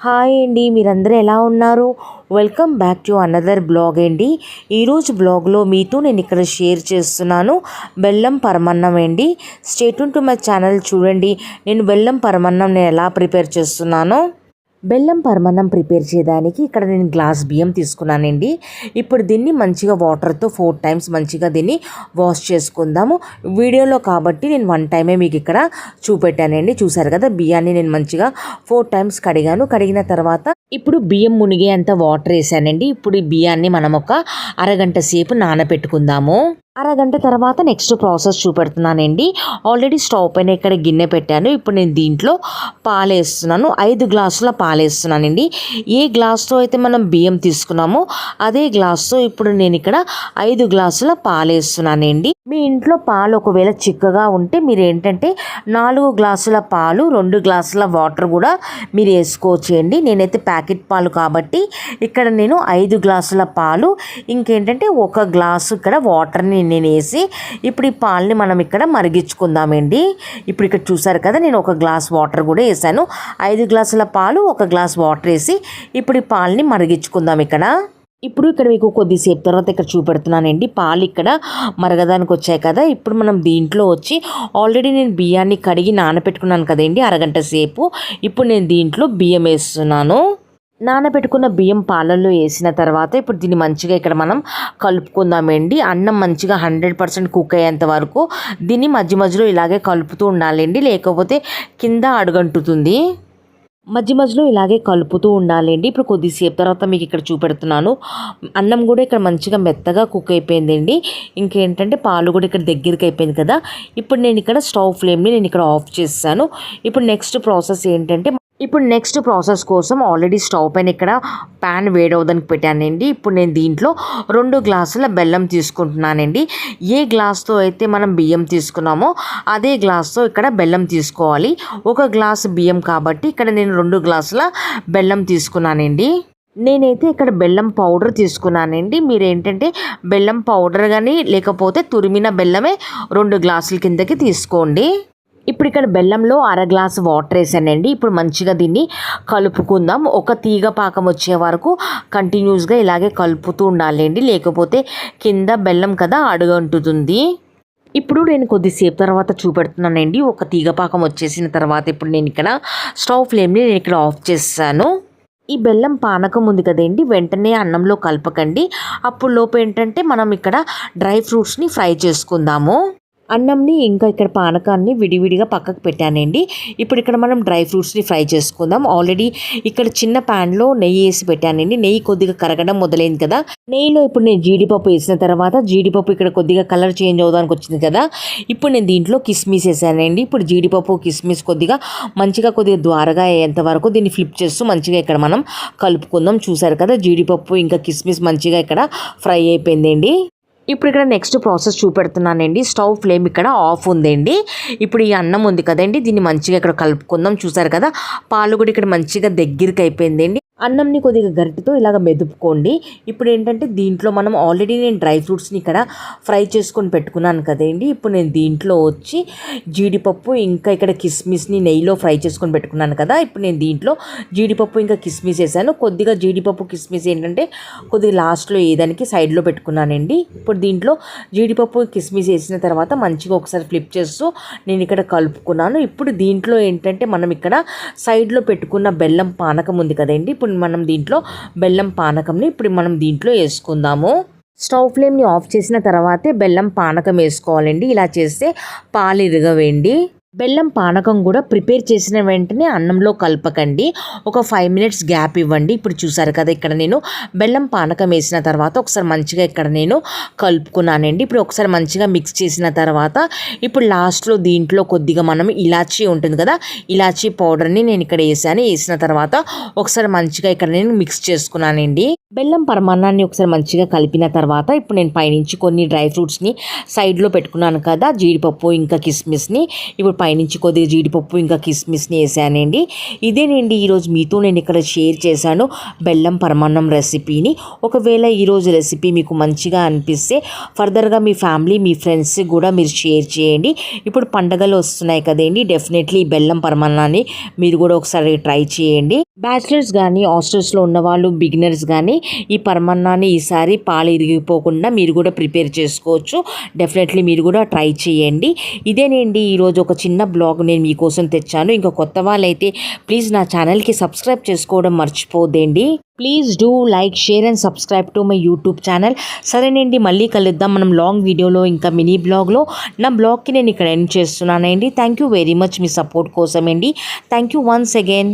Hi అండి, మీరందరూ ఎలా ఉన్నారు? Welcome back to another blog అండి. ఈరోజు బ్లాగ్లో మీతో నేను ఇక్కడ షేర్ చేస్తున్నాను బెల్లం పరమన్నం అండి. Stay tune to my channel. చూడండి నేను బెల్లం పరమన్నం నేను ఎలా ప్రిపేర్ చేస్తున్నానో. బెల్లం పరమన్నం ప్రిపేర్ చేయడానికి ఇక్కడ నేను గ్లాస్ బియ్యం తీసుకున్నానండి. ఇప్పుడు దీన్ని మంచిగా వాటర్తో 4 టైమ్స్ మంచిగా దీన్ని వాష్ చేసుకుందాము. వీడియోలో కాబట్టి నేను 1 టైమే మీకు ఇక్కడ చూపెట్టానండి. చూసారు కదా, బియ్యాన్ని నేను మంచిగా 4 టైమ్స్ కడిగాను. కడిగిన తర్వాత ఇప్పుడు బియ్యం మునిగేంత వాటర్ వేసానండి. ఇప్పుడు ఈ బియ్యాన్ని మనం ఒక అరగంట సేపు నానబెట్టుకుందాము. అరగంట తర్వాత నెక్స్ట్ ప్రాసెస్ చూపెడుతున్నానండి. ఆల్రెడీ స్టవ్ పైన ఇక్కడ గిన్నె పెట్టాను. ఇప్పుడు నేను దీంట్లో పాలు వేస్తున్నాను. 5 గ్లాసుల పాలు వేస్తున్నానండి. ఏ గ్లాస్తో అయితే మనం బియ్యం తీసుకున్నామో అదే గ్లాస్తో ఇప్పుడు నేను ఇక్కడ 5 గ్లాసుల పాలు వేస్తున్నానండి. మీ ఇంట్లో పాలు ఒకవేళ చిక్కగా ఉంటే మీరు ఏంటంటే 4 గ్లాసుల పాలు 2 గ్లాసుల వాటర్ కూడా మీరు వేసుకోవచ్చు అండి. నేనైతే ప్యాకెట్ పాలు కాబట్టి ఇక్కడ నేను 5 గ్లాసుల పాలు ఇంకేంటంటే 1 గ్లాసు ఇక్కడ వాటర్ని నేను వేసి ఇప్పుడు ఈ పాలని మనం ఇక్కడ మరిగించుకుందామండి. ఇప్పుడు ఇక్కడ చూసారు కదా, నేను 1 గ్లాస్ వాటర్ కూడా వేసాను. 5 గ్లాసుల పాలు 1 గ్లాస్ వాటర్ వేసి ఇప్పుడు ఈ పాలని మరిగించుకుందాం ఇక్కడ. ఇప్పుడు ఇక్కడ మీకు కొద్దిసేపు తర్వాత ఇక్కడ చూపెడుతున్నానండి. పాలు ఇక్కడ మరగదానికి వచ్చాయి కదా. ఇప్పుడు మనం దీంట్లో వచ్చి ఆల్రెడీ నేను బియ్యాన్ని కడిగి నానబెట్టుకున్నాను కదండి అరగంట సేపు. ఇప్పుడు నేను దీంట్లో బియ్యం వేస్తున్నాను. నానబెట్టుకున్న బియ్యం పాలల్లో వేసిన తర్వాత ఇప్పుడు దీన్ని మంచిగా ఇక్కడ మనం కలుపుకుందామండి. అన్నం మంచిగా 100% కుక్ అయ్యేంత వరకు దీన్ని మధ్య మధ్యలో ఇలాగే కలుపుతూ ఉండాలండి, లేకపోతే కింద అడుగంటుతుంది. మధ్య మధ్యలో ఇలాగే కలుపుతూ ఉండాలండి. ఇప్పుడు కొద్దిసేపు తర్వాత మీకు ఇక్కడ చూపెడుతున్నాను. అన్నం కూడా ఇక్కడ మంచిగా మెత్తగా కుక్ అయిపోయిందండి. ఇంకేంటంటే పాలు కూడా ఇక్కడ దగ్గరికి అయిపోయింది కదా. ఇప్పుడు నేను ఇక్కడ స్టవ్ ఫ్లేమ్ని నేను ఇక్కడ ఆఫ్ చేస్తాను. ఇప్పుడు నెక్స్ట్ ప్రాసెస్ కోసం ఆల్రెడీ స్టవ్ పైన ఇక్కడ ప్యాన్ వేడవడానికి పెట్టానండి. ఇప్పుడు నేను దీంట్లో 2 గ్లాసుల బెల్లం తీసుకుంటున్నానండి. ఏ గ్లాస్తో అయితే మనం బియ్యం తీసుకున్నామో అదే గ్లాస్తో ఇక్కడ బెల్లం తీసుకోవాలి. 1 గ్లాసు బియ్యం కాబట్టి ఇక్కడ నేను 2 గ్లాసుల బెల్లం తీసుకున్నానండి. నేనైతే ఇక్కడ బెల్లం పౌడర్ తీసుకున్నానండి. మీరేంటంటే బెల్లం పౌడర్ కానీ లేకపోతే తురిమిన బెల్లమే 2 గ్లాసుల కిందకి తీసుకోండి. ఇప్పుడు ఇక్కడ బెల్లంలో 1/2 గ్లాసు వాటర్ వేసానండి. ఇప్పుడు మంచిగా దీన్ని కలుపుకుందాం. ఒక తీగ పాకం వచ్చే వరకు కంటిన్యూస్గా ఇలాగే కలుపుతూ ఉండాలండి, లేకపోతే కింద బెల్లం కదా అడుగంటుతుంది. ఇప్పుడు నేను కొద్దిసేపు తర్వాత చూపెడుతున్నానండి. ఒక తీగ పాకం వచ్చేసిన తర్వాత ఇప్పుడు నేను ఇక్కడ స్టవ్ ఫ్లేమ్ని నేను ఇక్కడ ఆఫ్ చేస్తాను. ఈ బెల్లం పానకం ఉంది కదండి, వెంటనే అన్నంలో కలపకండి. అప్పుడు లోపు ఏంటంటే మనం ఇక్కడ డ్రై ఫ్రూట్స్ని ఫ్రై చేసుకుందాము. అన్నంని ఇంకా ఇక్కడ పానకాన్ని విడివిడిగా పక్కకు పెట్టానండి. ఇప్పుడు ఇక్కడ మనం డ్రై ఫ్రూట్స్ని ఫ్రై చేసుకుందాం. ఆల్రెడీ ఇక్కడ చిన్న ప్యాన్లో నెయ్యి వేసి పెట్టానండి. నెయ్యి కొద్దిగా కరగడం మొదలైంది కదా. నెయ్యిలో ఇప్పుడు నేను జీడిపప్పు వేసిన తర్వాత జీడిపప్పు ఇక్కడ కొద్దిగా కలర్ చేంజ్ అవడానికి వచ్చింది కదా. ఇప్పుడు నేను దీంట్లో కిస్మిస్ వేసానండి. ఇప్పుడు జీడిపప్పు కిస్మిస్ కొద్దిగా ద్వారగా అయ్యేంత వరకు దీన్ని ఫ్లిప్ చేస్తూ మంచిగా ఇక్కడ మనం కలుపుకుందాం. చూసారు కదా, జీడిపప్పు ఇంకా కిస్మిస్ మంచిగా ఇక్కడ ఫ్రై అయిపోయిందండి. ఇప్పుడు ఇక్కడ నెక్స్ట్ ప్రాసెస్ చూపెడుతున్నానండి. స్టవ్ ఫ్లేమ్ ఇక్కడ ఆఫ్ ఉందండి. ఇప్పుడు ఈ అన్నం ఉంది కదండి, దీన్ని మంచిగా ఇక్కడ కలుపుకుందాం. చూసారు కదా, పాలు కూడా ఇక్కడ మంచిగా దగ్గరికి అయిపోయిందండి. అన్నంని కొద్దిగా గరిటెతో ఇలాగ మెదుపుకోండి. ఇప్పుడు ఏంటంటే దీంట్లో మనం ఆల్రెడీ నేను డ్రై ఫ్రూట్స్ని ఇక్కడ ఫ్రై చేసుకొని పెట్టుకున్నాను కదండి. ఇప్పుడు నేను దీంట్లో వచ్చి జీడిపప్పు ఇంకా ఇక్కడ కిస్మిస్ని నెయ్యిలో ఫ్రై చేసుకొని పెట్టుకున్నాను కదా. ఇప్పుడు నేను దీంట్లో జీడిపప్పు ఇంకా కిస్మిస్ వేసాను. కొద్దిగా జీడిపప్పు కిస్మిస్ ఏంటంటే కొద్దిగా లాస్ట్లో ఏదానికి సైడ్లో పెట్టుకున్నానండి. ఇప్పుడు దీంట్లో జీడిపప్పు కిస్మిస్ వేసిన తర్వాత మంచిగా ఒకసారి ఫ్లిప్ చేస్తూ నేను ఇక్కడ కలుపుకున్నాను. ఇప్పుడు దీంట్లో ఏంటంటే మనం ఇక్కడ సైడ్లో పెట్టుకున్న బెల్లం పానకం ఉంది కదండి. ఇప్పుడు మనం దీంట్లో బెల్లం పానకంని ఇప్పుడు మనం దీంట్లో వేసుకుందాము. స్టవ్ ఫ్లేమ్ని ఆఫ్ చేసిన తర్వాతే బెల్లం పానకం వేసుకోవాలండి. ఇలా చేస్తే పాలు ఇరగవేయండి. బెల్లం పానకం కూడా ప్రిపేర్ చేసిన వెంటనే అన్నంలో కలపకండి. ఒక 5 మినిట్స్ గ్యాప్ ఇవ్వండి. ఇప్పుడు చూసారు కదా, ఇక్కడ నేను బెల్లం పానకం వేసిన తర్వాత ఒకసారి మంచిగా ఇక్కడ నేను కలుపుకున్నానండి. ఇప్పుడు ఒకసారి మంచిగా మిక్స్ చేసిన తర్వాత ఇప్పుడు లాస్ట్లో దీంట్లో కొద్దిగా మనం ఇలాచీ ఉంటుంది కదా, ఇలాచీ పౌడర్ని నేను ఇక్కడ వేసిన తర్వాత ఒకసారి మంచిగా ఇక్కడ నేను మిక్స్ చేసుకున్నానండి. బెల్లం పరమాన్నాన్ని ఒకసారి మంచిగా కలిపిన తర్వాత ఇప్పుడు నేను పైనుంచి కొన్ని డ్రై ఫ్రూట్స్ని సైడ్లో పెట్టుకున్నాను కదా, జీడిపప్పు ఇంకా కిస్మిస్ని. ఇప్పుడు పైనుంచి కొద్దిగా జీడిపప్పు ఇంకా కిస్మిస్ని వేసానండి. ఇదేనండి ఈరోజు మీతో నేను ఇక్కడ షేర్ చేశాను బెల్లం పరమాన్నం రెసిపీని. ఒకవేళ ఈరోజు రెసిపీ మీకు మంచిగా అనిపిస్తే ఫర్దర్గా మీ ఫ్యామిలీ మీ ఫ్రెండ్స్ కూడా మీరు షేర్ చేయండి. ఇప్పుడు పండగలు వస్తున్నాయి కదండి, డెఫినెట్లీ ఈ బెల్లం పరమాన్నాన్ని మీరు కూడా ఒకసారి ట్రై చేయండి. బ్యాచిలర్స్ కానీ హాస్టల్స్లో ఉన్న వాళ్ళు బిగినర్స్ కానీ ఈ పరమాన్నాన్ని ఈసారి పాలు ఇరిగిపోకుండా మీరు కూడా ప్రిపేర్ చేసుకోవచ్చు. డెఫినెట్లీ మీరు కూడా ట్రై చేయండి. ఇదేనండి ఈరోజు ఒక చిన్న బ్లాగ్ నేను మీకోసం తెచ్చాను. ఇంకా కొత్త వాళ్ళైతే ప్లీజ్ నా ఛానల్కి సబ్స్క్రైబ్ చేసుకోవడం మర్చిపోదండి. Please do like, share and subscribe to my YouTube channel. సరేనండి, మళ్ళీ కలుద్దాం మనం లాంగ్ వీడియోలో ఇంకా మినీ బ్లాగ్లో. నా బ్లాగ్కి నేను ఇక్కడ ఎండ్ చేస్తున్నానండి. థ్యాంక్ యూ వెరీ మచ్ మీ సపోర్ట్ కోసమండి. Thank you once again.